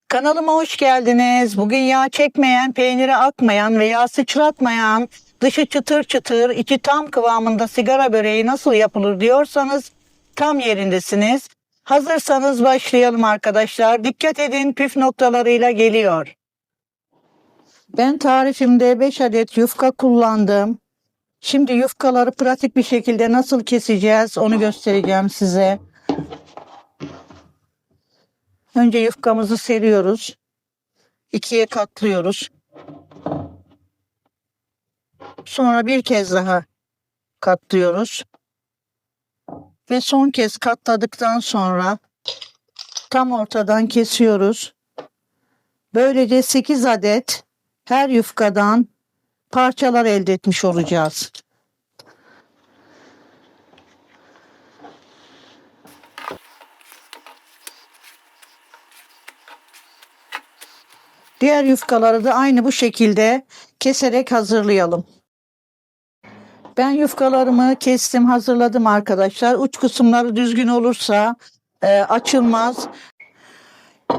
Kanalıma hoş geldiniz. Bugün yağ çekmeyen, peyniri akmayan veya sıçratmayan, dışı çıtır çıtır, içi tam kıvamında sigara böreği nasıl yapılır diyorsanız tam yerindesiniz. Hazırsanız başlayalım arkadaşlar. Dikkat edin, püf noktalarıyla geliyor. Ben tarifimde 5 adet yufka kullandım. Şimdi yufkaları pratik bir şekilde nasıl keseceğiz onu göstereceğim size. Önce yufkamızı seriyoruz. İkiye katlıyoruz. Sonra bir kez daha katlıyoruz. Ve son kez katladıktan sonra tam ortadan kesiyoruz. Böylece 8 adet her yufkadan parçalar elde etmiş olacağız. Diğer yufkaları da aynı bu şekilde keserek hazırlayalım. Ben yufkalarımı kestim, hazırladım arkadaşlar. Uç kısımları düzgün olursa açılmaz.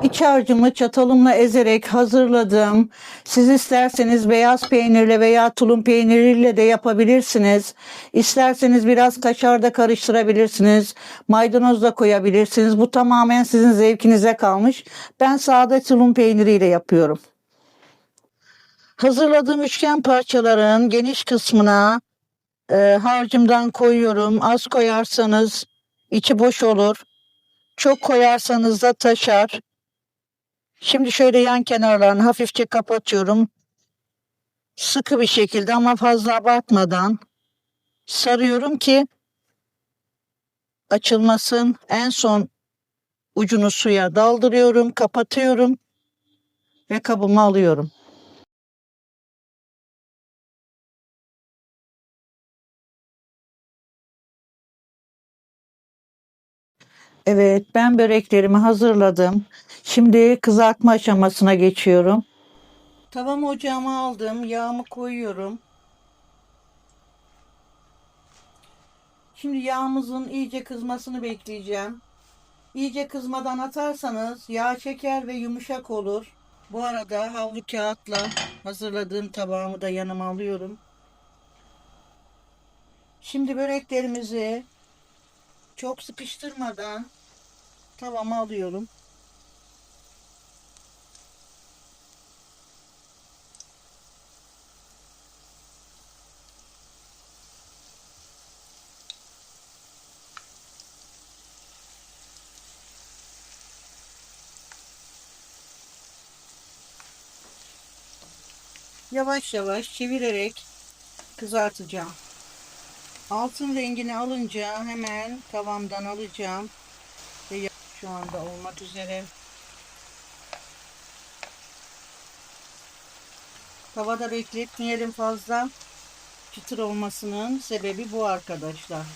İç harcımı çatalımla ezerek hazırladım. Siz isterseniz beyaz peynirle veya tulum peyniriyle de yapabilirsiniz. İsterseniz biraz kaşar da karıştırabilirsiniz. Maydanoz da koyabilirsiniz. Bu tamamen sizin zevkinize kalmış. Ben sade tulum peyniriyle yapıyorum. Hazırladığım üçgen parçaların geniş kısmına harcımdan koyuyorum. Az koyarsanız içi boş olur. Çok koyarsanız da taşar. Şimdi şöyle yan kenarlarını hafifçe kapatıyorum. Sıkı bir şekilde ama fazla abartmadan sarıyorum ki açılmasın. En son ucunu suya daldırıyorum, kapatıyorum ve kabıma alıyorum. Evet, ben böreklerimi hazırladım. Şimdi kızartma aşamasına geçiyorum. Tavamı ocağıma aldım, yağımı koyuyorum. Şimdi yağımızın iyice kızmasını bekleyeceğim. İyice kızmadan atarsanız yağ çeker ve yumuşak olur. Bu arada havlu kağıtla hazırladığım tabağımı da yanıma alıyorum. Şimdi böreklerimizi çok sıkıştırmadan tavama alıyorum. Yavaş yavaş çevirerek kızartacağım. Altın rengini alınca hemen tavamdan alacağım. Ve şu anda olmak üzere. Tavada bekletmeyelim fazla. Çıtır olmasının sebebi bu arkadaşlar.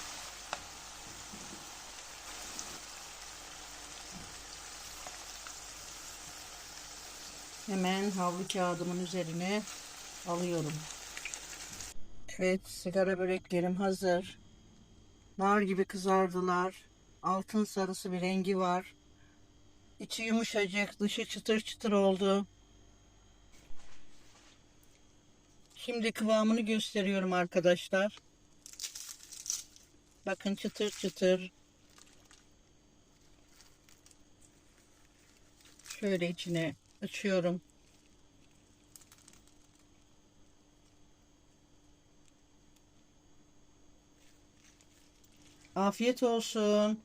Hemen havlu kağıdımın üzerine alıyorum. Evet, sigara böreklerim hazır. Nar gibi kızardılar. Altın sarısı bir rengi var. İçi yumuşacık, dışı çıtır çıtır oldu. Şimdi kıvamını gösteriyorum arkadaşlar. Bakın çıtır çıtır. Şöyle içine açıyorum. Afiyet olsun.